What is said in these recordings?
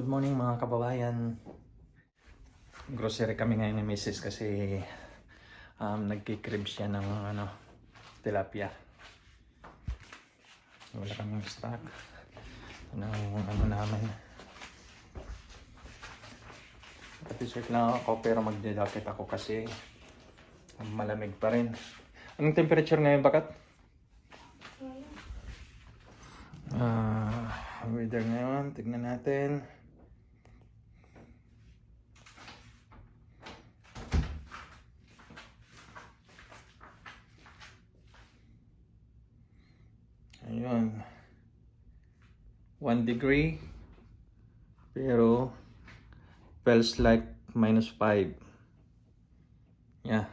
Good morning mga kababayan. Grocery kami ngayon ni Mrs. kasi nagkikrib siya ng tilapia. Wala kaming stock ng namin. T-shirt lang ako pero magja-jacket ako kasi malamig pa rin. Anong temperature ngayon, Bakat? Weather ngayon, tignan natin. Ayun. 1 degree. Pero feels like -5. Yeah.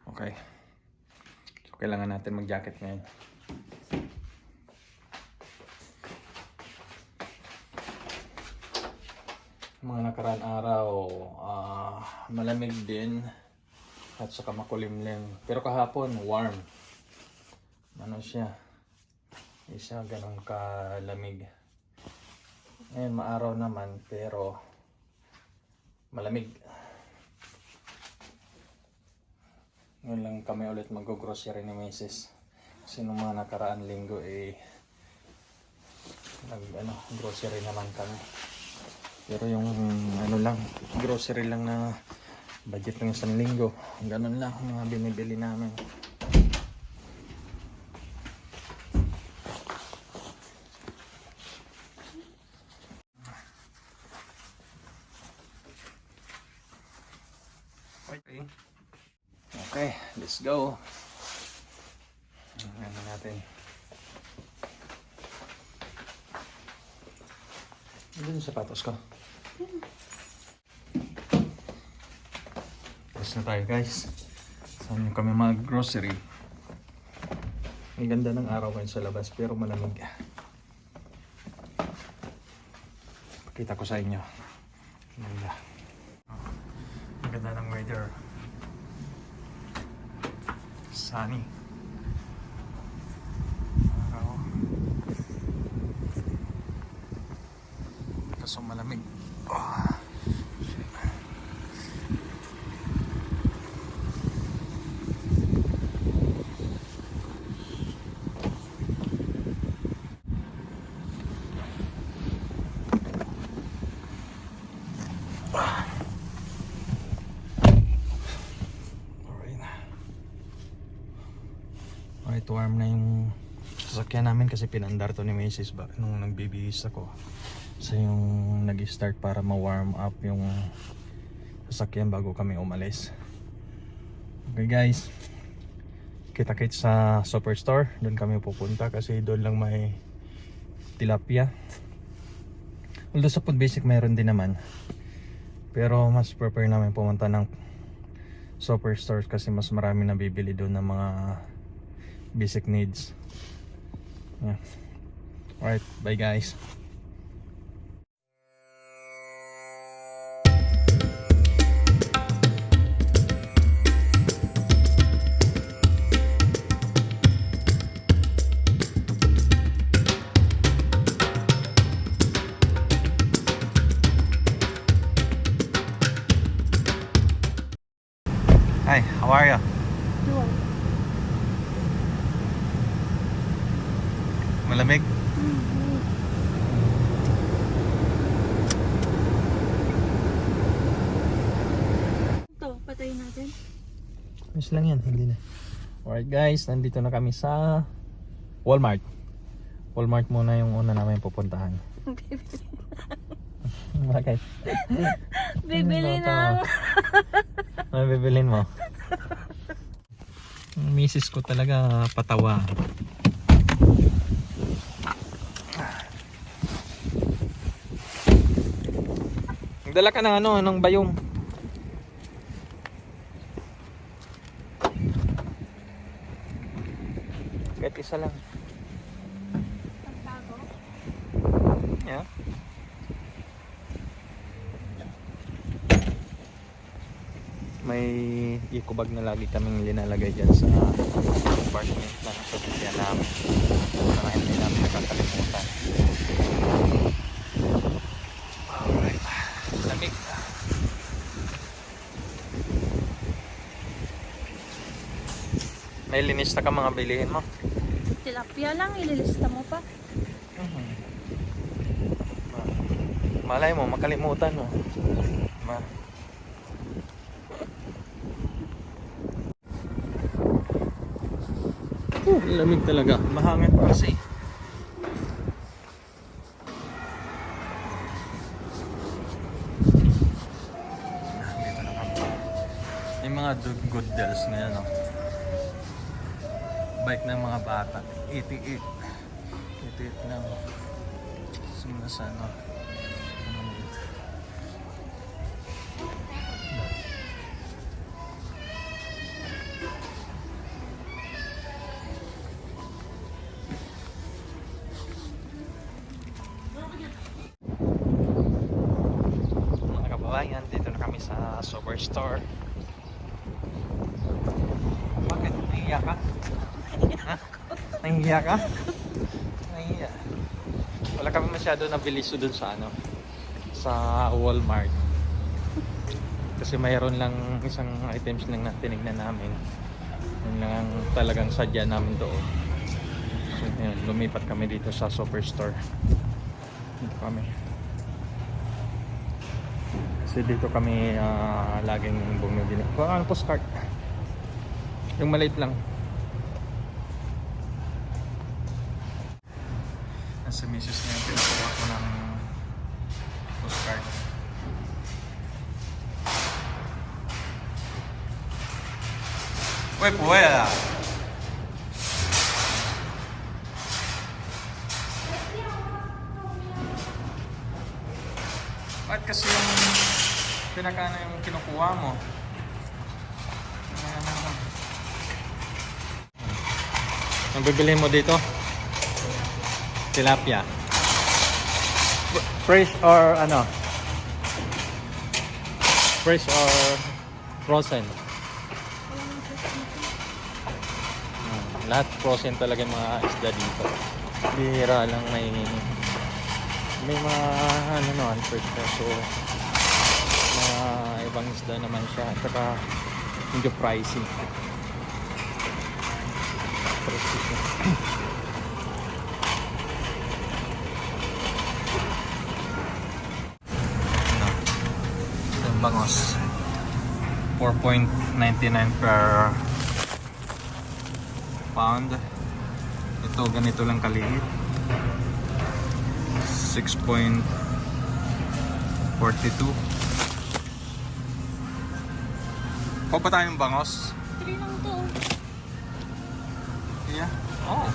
Okay. So kailangan natin mag-jacket ngayon. Mga nakaraan araw, malamig din. At saka makulimlim. Pero kahapon, warm. Ano siya? Isa ganun kalamig. Ngayon, maaraw naman. Pero malamig. Ngayon lang kami ulit mag-grocery ni Mrs. Kasi nung mga nakaraan linggo, grocery naman kami. Pero yung grocery lang na budget ng isang linggo. Ganun lang mga binibili namin. Okay, let's go. Ano natin. Ano yung sapatos ko? Na tayo guys. Saan kami mag-grocery. Ang ganda ng araw ngayon sa labas pero malamig. Pakita ko sa inyo. Ganda. Ang ganda ng weather. Sunny. Araw. Kaso malamig. Alright, warm na yung sasakyan namin kasi pinandar to ni Mrs. nung nagbibihis ako. So yung nag-start para ma-warm up yung sasakyan bago kami umalis. Okay guys, kita-kits sa Superstore. Doon kami pupunta kasi doon lang may tilapia. Although sa Food Basic mayroon din naman. Pero mas prefer namin pumunta ng Superstore kasi mas marami nabibili doon ng mga basic needs. Yeah. Alright, bye guys. Hi, how are you? Malamig? Ito, patayin natin. Ayos lang yan, hindi na. Alright guys, nandito na kami sa Walmart. Walmart muna yung una namin pupuntahan. Bakit? Bibili na. Ano bibilin mo? Misis ko talaga patawa. Dala ka ng ng bayong. Kahit isa lang. Yeah. May eco bag na lagi kaming linalagay dyan sa compartment ng sasakyan namin. Para hindi namin nakakalimutan. May linista ka mga bilihin mo. Tilapia lang, ililista mo pa. Malay mo, makalimutan mo. Ma. Lamig talaga. Mahangin pa kasi. Dito na kami. Yung mga good deals ngayon, no? Bike ng mga bata. 88. 88 lang. Simula sa ano. Mga kababayan, dito na kami sa Superstore. Bakit? Nahiya ka? Ha? Nahiya ka? Nahiya. Wala kami masyado nabilis doon sa ano, sa Walmart. Kasi mayroon lang isang items lang na tinignan namin. Yun lang ang talagang sadya namin doon. So yun, lumipat kami dito sa Superstore. Dito kami. Kasi dito kami laging bumibili. Ano postcard? Yung maliit lang. Nasa misis na yung pinakuha ko ng postcard. Uy, puwe ah! Bakit kasi yung pinakana yung kinukuha mo? Ang bibili mo dito? Tilapia. Fresh or ano? Fresh or frozen? Lahat frozen talaga yung mga isda dito. Bihira lang may mga ano no, unfresh na. So mga ibang isda naman siya. At saka medyo pricey. Pricey siya. Bangos 4.99 per pound. Ito ganito lang kaliit, 6.42. Pa ba tayong bangos? 3 lang to. Yeah. Oh.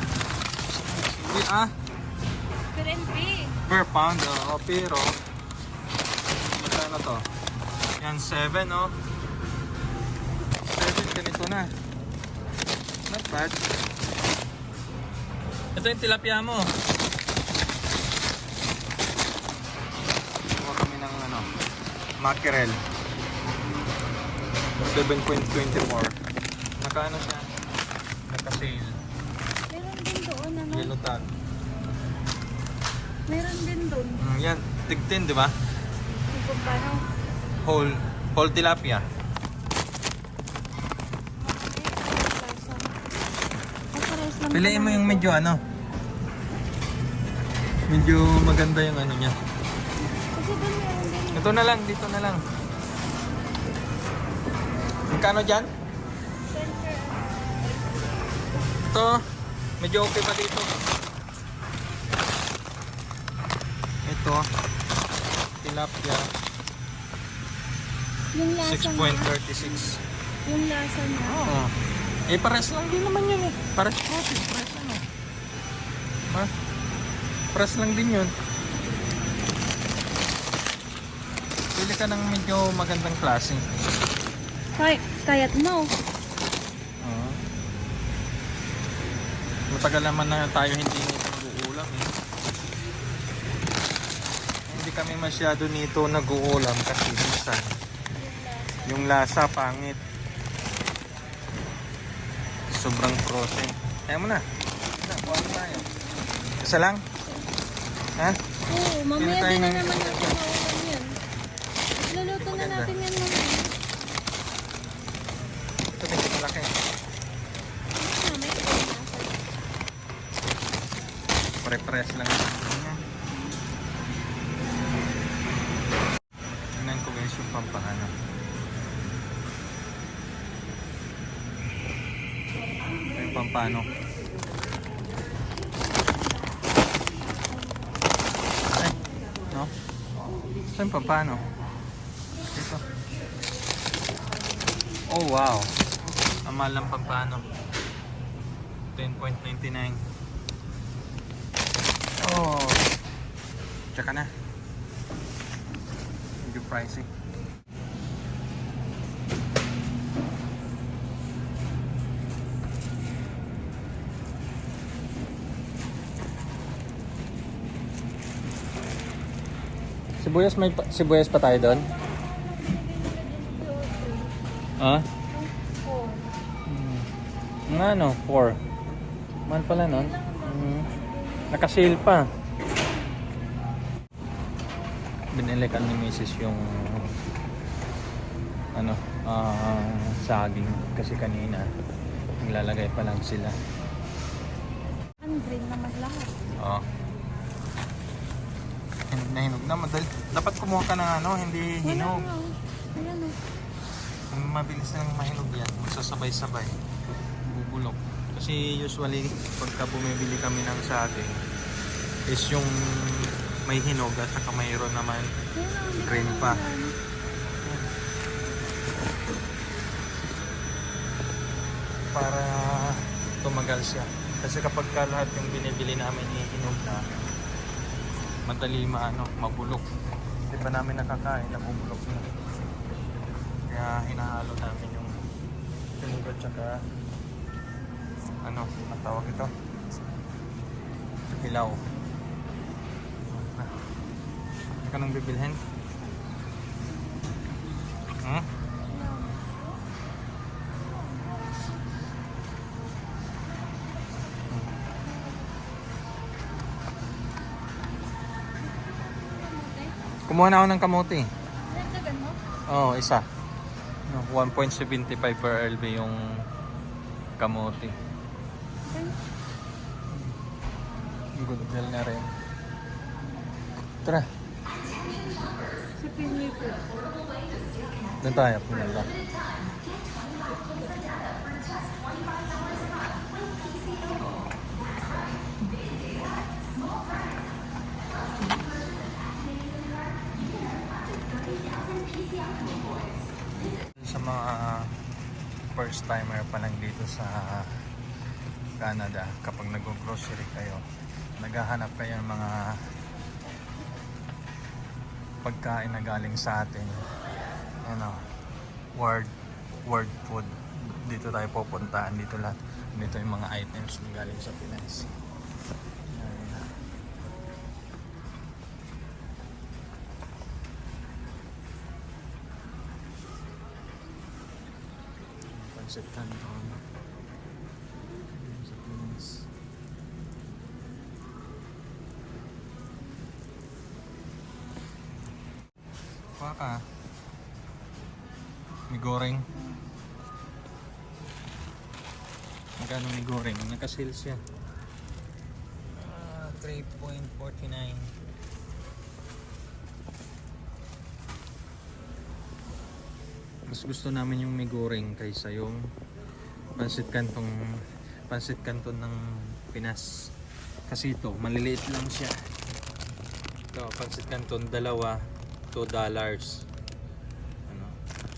Sige ah. Per pound. Oh, pero magkano to? Yan, 7, no? 7, ganito na. Not bad. Ito yung tilapia mo. Kuha kami ng, ano, mackerel. 7.24. Nakaano siya? Naka-sale. Meron din doon, ano? Yellow tag. Meron din doon. Yan, tig 10, di ba? Kung paano? Whole tilapia. Piliin mo yung medyo ano. Medyo maganda yung ano niya. Kasi doon meron din. Ito na lang, dito na lang. Magkano dyan? Ito, medyo okay pa dito. Ito, tilapia. Yung lasa 6.36. Yung lasa niya. Oo. Eh, pares lang din naman yun eh. Pares process, pares ano. Ha? Pares lang din yun. Pili ka ng medyo magandang klase. Kayat mo. Oo. Matagal naman na tayo hindi nag-uulam eh. Hindi kami masyado nito nag-uulam kasi minsan yung lasa pangit. Sobrang frozen. Kaya mo na. Kuha na tayo. Isa lang? Ha? Oo, mamaya tayo din na ng- naman natin maulan yan. Luluto na Maganda. natin yan mamaya. Ito medyo malaki. Pare-pares lang yung niya. Tingnan ko guys yung pampano. Ito yung pampano. Ay, no? Saan yung pampano? Ito. Oh wow. Ang mahal ng pampano. 10.99. Oh. Tsaka na. Medyo pricey. Sibuyas, may sibuyas pa tayo doon? Ah? Oh. Nga no, 4. Mahal pala nun. Naka-sale pa. Binili ka ni Mrs. yung ano, saging kasi kanina naglalagay pa lang sila. Ang green naman lahat. Oo. Hinog na hinog na. Dapat kumuha ka ng ano, hindi hinog. Wala na. Ayan o. Mabilis nang mahinog yan. Magsasabay-sabay. Bubulok. Kasi usually, pagka bumibili kami ng saging, is yung may hinog at saka mayroon naman green pa. Para tumagal siya. Kasi kapag ka lahat yung binibili namin hinog na, madali mabulok. Hindi pa namin nakakain, nabubulok na. Kaya hinahalo namin yung hinog at saka ang tawag ito? Hilaw. Hindi ka nang bibilhin? Hmm? Kumuha na ako ng kamote. Nagdagan mo? Oo, isa. 1.75 per LB yung kamote. Good na rin. Tara. Sa Pinoy po. Doon tayo. Pumunta. Sa mga first timer pa lang dito sa Canada, kapag nag-grocery kayo, naghahanap kayo ng mga pagkain na galing sa atin, word food. Dito tayo pupuntahan, dito lahat, dito yung mga items na galing sa Pinas. Pancit Canton sa Pinas. Kuha ka. May goreng. Magkano may goreng? Naka-sale siya. 3.49. Mas gusto namin yung may goreng kaysa yung pancit canton ng Pinas. Kasi ito, maliliit lang siya. Ito, pancit canton, dalawa, $2.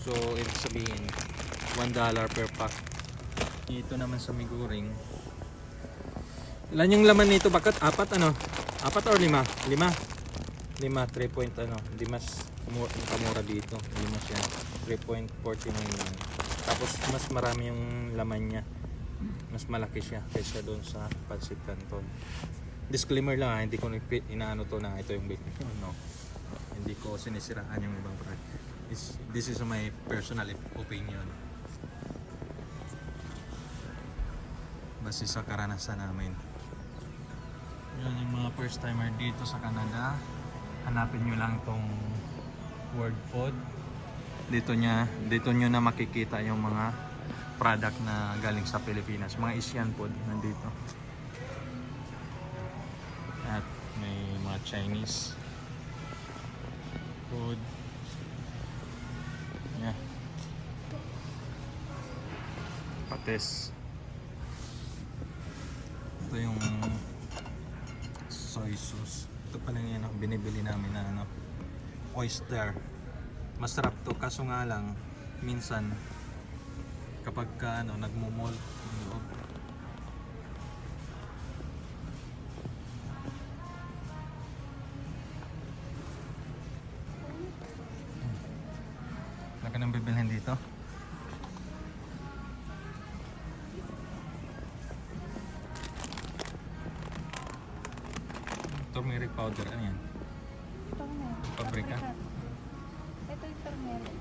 So, ibig sabihin, $1 per pack. Ito naman sa may goreng. Ilan yung laman nito? Bakit? Apat or lima? Lima, 3 point Hindi mas kamura dito. Lima siya. 3.49 lang. Tapos mas marami yung laman niya. Mas malaki siya kaysa doon sa pancit canton. Disclaimer lang, hindi ko inaano to na ito yung hindi ko sinisiraan yung ibang product. This is my personal opinion. Base sa karanasan namin. Yan yung mga first timer dito sa Canada. Hanapin nyo lang tong word food. Dito nyo na makikita yung mga product na galing sa Pilipinas. Mga Asian food nandito. Chinese food. Yeah. Patis. Ito yung soy sauce. Ito pala yung ano, binibili namin na ano, oyster. Masarap to, kaso nga lang minsan kapag ka ano, nagmumol yung loob. Wala ka nang bibilhin dito? Turmeric powder, ano yan? Turmeric. Pabrika? Ito yung turmeric.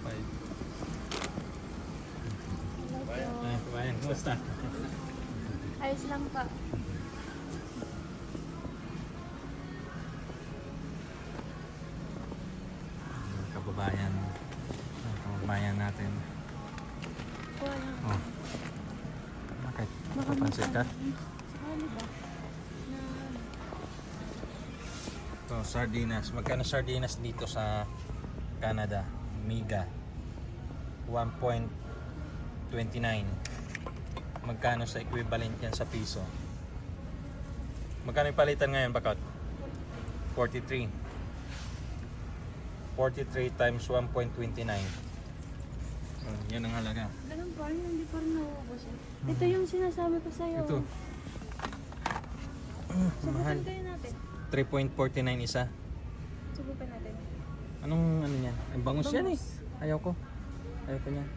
5. Hello po. Kumain, kumusta? Ayos lang pa. Kababayan. Kababayan natin. Wala. Oh. Bakit? Papansit ka? Sakali ba? Na Ito, sardinas. Magkano sardinas dito sa Canada? Miga. 1.29. Magkano sa equivalent yan sa piso? Magkano yung palitan ngayon, Bakot? 43. 43 times 1.29. Yan ang halaga. ganun pa rin, hindi pa rin nauubos eh. Ito yung sinasabi ko sa'yo. Ito. Mahal. Subukan kayo natin. 3.49 isa. Subukan natin. Anong ano niyan? Ang bangus yan eh. Bangus. Ayaw ko. Ayaw ko niyan.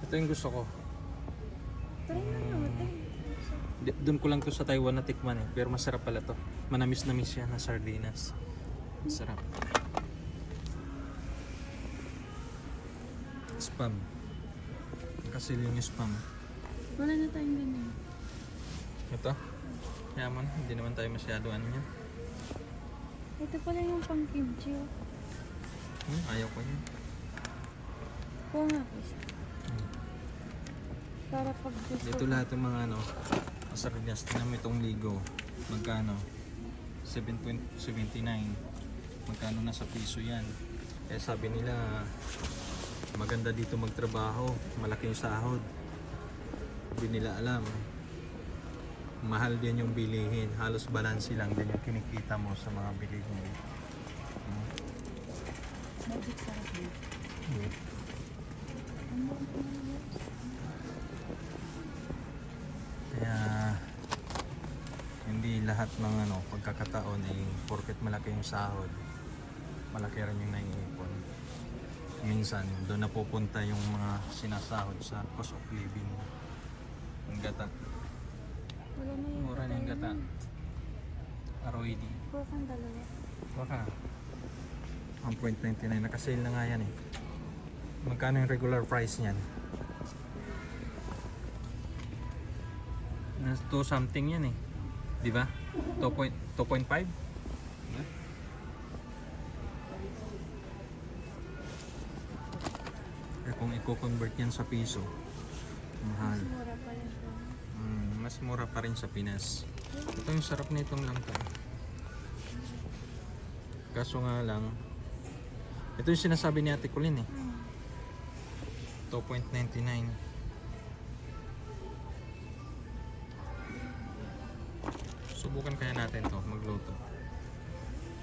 Ito yung gusto ko. Try na natin. Doon ko lang to sa Taiwan na tikman eh. Pero masarap pala to. Manamis-namis yan na sardinas. Masarap. Spam. Kasi yung spam. Wala na tayong ganyan. Ito. Yaman. Hindi naman tayo masyado ano yan. Ito pala yung pang kimchi. Oh. Ayaw ko yan. Kuha nga please. Para pag gusto Dito lahat ng mga ano, sardinas. Tingnan mo itong ligo. Magkano? 7.79. Magkano na sa piso yan? Eh sabi nila maganda dito magtrabaho, malaki yung sahod. Hindi nila alam. Mahal din yung bilihin. Halos balanse lang din yung kinikita mo sa mga bilihin. Magic sarap din. Kaya hindi lahat ng ano, pagkakataon ay porket malaki yung sahod, malaki rin yung naiipon. Minsan doon napupunta yung mga sinasahod sa cost of living. Yung gata, Wala na yung mura na yung gata. ROED. Kuha kang dalawa. Baka 1.99, nakasale na nga yan eh. Magkano yung regular price niyan? Nas 2 something yan eh. Di ba? 2.5? Eh kung i-convert yan sa piso, mahal. Mas mura pala ito. Mas mura pa rin sa Pinas. Ito yung sarap nitong langka. Kaso nga lang, ito yung sinasabi ni Ate Colleen eh. 2.99. Subukan kaya natin to magluto.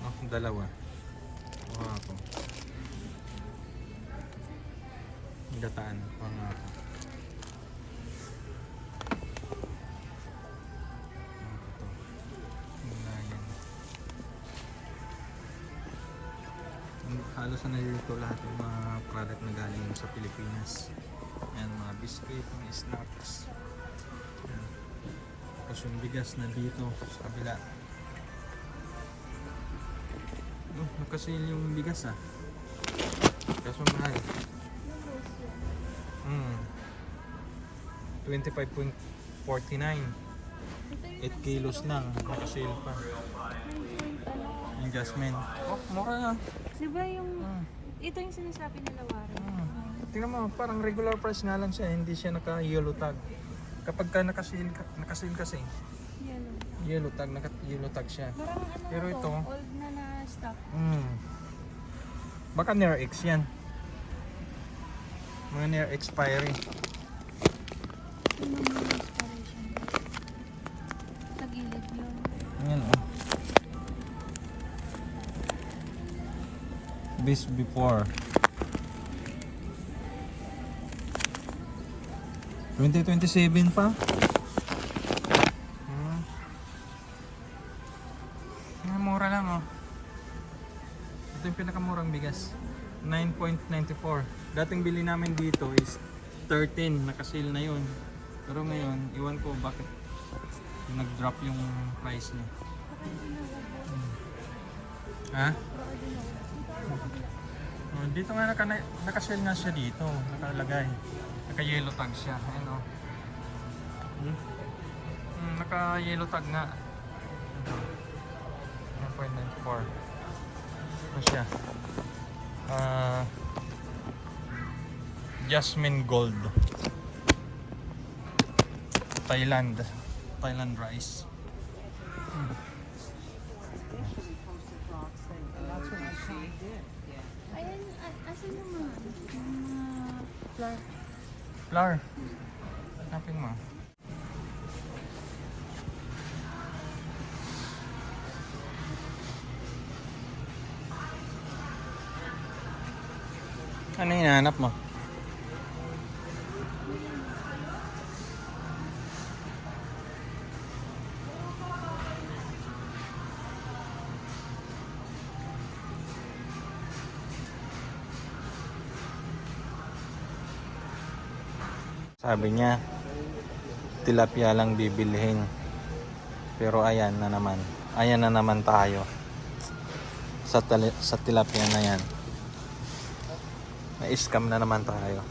Oh, dalawa. Kuha ako. Gataan. Kuha nga ako. Ito. Gulayan. Halos na nilito lahat ng mga product na galing sa Pilipinas. Yan, mga biscuit, mga snacks. Yan. Tapos yung bigas na dito sa kabila. Oh, nakasil yung bigas ah. Kaso mahal. 25.49. 8 kilos lang. Nakasil pa. Yung jasmine. Oh, mura na. Di ba yung... Ito yung sinasabi nila, Warren. Tingnan mo, parang regular price nga lang siya. Hindi siya naka-yellow tag. Kapag ka nakasil kasi, Yan o. Yellow tag, naka-yellow tag siya. Parang ano Pero na to, ito, old na na stock. Baka near X yan. Mga near expiry. Yung mga inspiration. Tagilid yun. Ayan oh. This before. 2027 pa? Mura lang oh. Ito yung pinakamurang bigas. 9.94. Dating bili namin dito is 13. Nakasil na yun. Pero ngayon, iwan ko bakit nag-drop yung price niya. Ha? Oh, dito nga naka-sell nga siya dito. Nakalagay. Naka-yellow tag siya. Ayan oh. Naka-yellow tag nga. Ito. 9.94. Ano siya? Jasmine Gold. Thailand rice. Ayan, asan yung mga flour? Flour. Hanapin mo. Ano yung hinahanap mo? Sabi niya, tilapia lang bibilhin. Pero ayan na naman. Ayan na naman tayo. Sa tilapia na yan. Na-scam na naman tayo.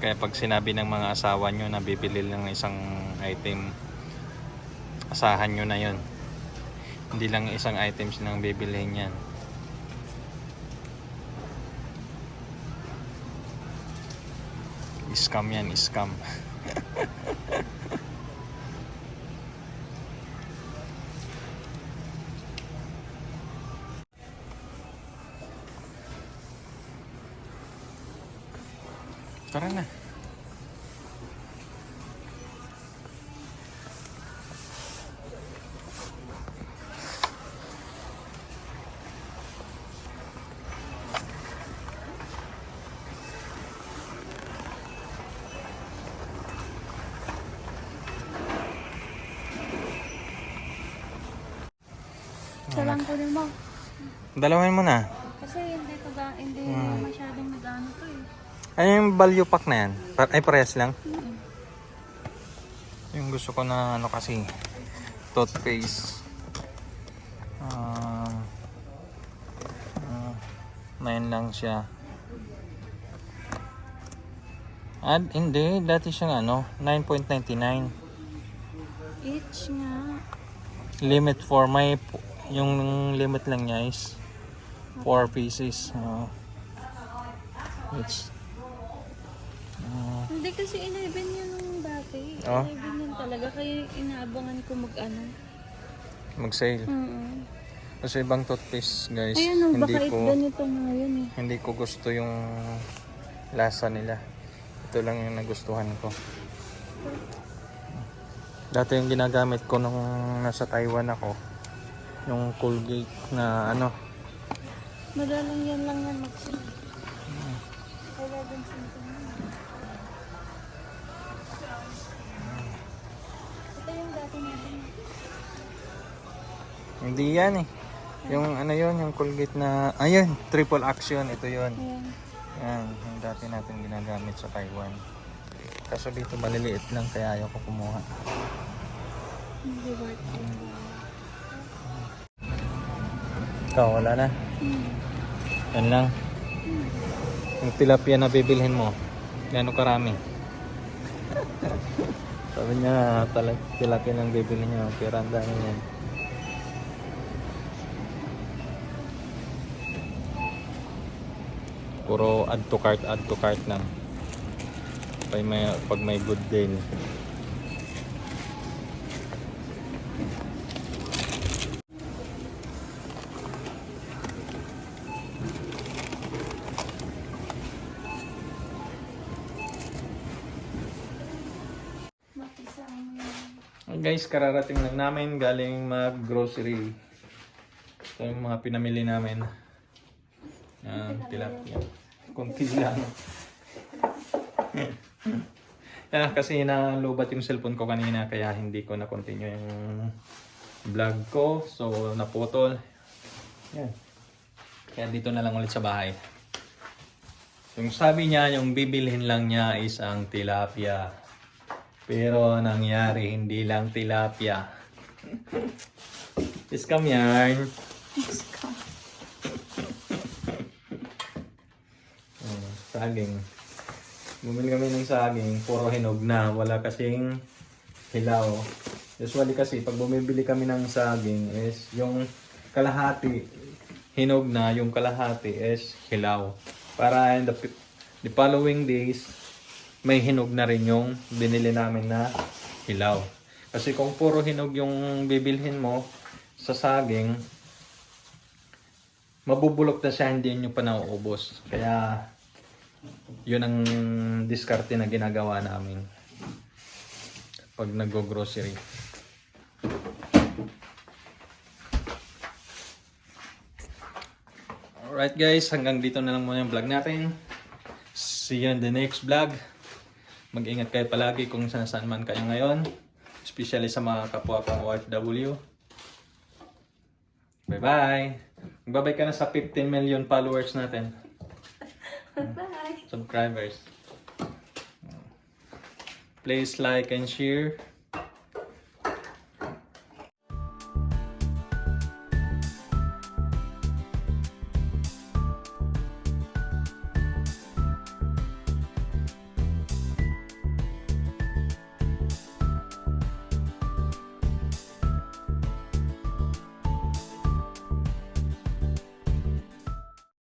Kaya pag sinabi ng mga asawa nyo na bibili lang ng isang item, asahan nyo na yon. Hindi lang isang items lang bibilihin yan. Scam yan, scam. Tara na. Isa lang ko din mo. Dalawin mo na. Kasi hindi masyadong nag-ano to eh. Ay, yung value pack na yan. Ay, parehas lang. Yung gusto ko na ano kasi, toothpaste. 9 lang siya. Hindi. Dati siyang ano, 9.99. Each nga. Limit for may yung limit lang niya is 4 pieces. Hindi kasi 11 yun nung dati. Oh? 11 yun talaga. Kaya inaabangan ko mag-ano. Mag-sale. Kasi ibang toothpaste guys, Ayan o, hindi baka ko ganito nga yun eh. hindi ko gusto yung lasa nila. Ito lang yung nagustuhan ko. Dati yung ginagamit ko nung nasa Taiwan ako, yung Colgate na ano. Madalang yan lang yan mag-sale. 11 something. Ito yung dati natin. Hindi yan eh. Yung ano yun, yung Colgate na, ayun, triple action, ito yun. Ayan. Yan, yung dati natin ginagamit sa Taiwan. Kaso dito maliliit lang kaya ayaw ko kumuha. Hindi worth it. Ikaw, wala na? Yan lang. Yung tilapia na bibilhin mo, gano'ng karami? Sabi niya, tilapia lang bibilhin niya, pero ang dami yan. Puro add to cart lang. Pag may good deal. Guys, kararating lang namin galing mag-grocery. Ito yung mga pinamili namin. Tilapia. Kunti lang. Kasi nalubat yung cellphone ko kanina kaya hindi ko na-continue yung vlog ko. So, naputol. Yan. Kaya dito na lang ulit sa bahay. Yung sabi niya, yung bibilhin lang niya is ang tilapia. Pero nangyari, hindi lang tilapia. Scam yarn. Scam. Saging. Bumili kami ng saging, puro hinog na. Wala kasing hilaw. Usually kasi, pag bumibili kami ng saging is yung kalahati hinog na, yung kalahati is hilaw. Para in the following days, may hinog na rin yung binili namin na hilaw. Kasi kung puro hinog yung bibilhin mo sa saging, mabubulok na siya, hindi nyo pa nauubos. Kaya, yun ang diskarte na ginagawa namin pag nag-grocery. Alright guys, hanggang dito na lang muna yung vlog natin. See you in the next vlog. Mag-ingat kayo palagi kung saan man kayo ngayon. Especially sa mga kapwa kong OFW. Bye-bye! Magbabay ka na sa 15 million followers natin. Bye. Subscribers. Please like and share.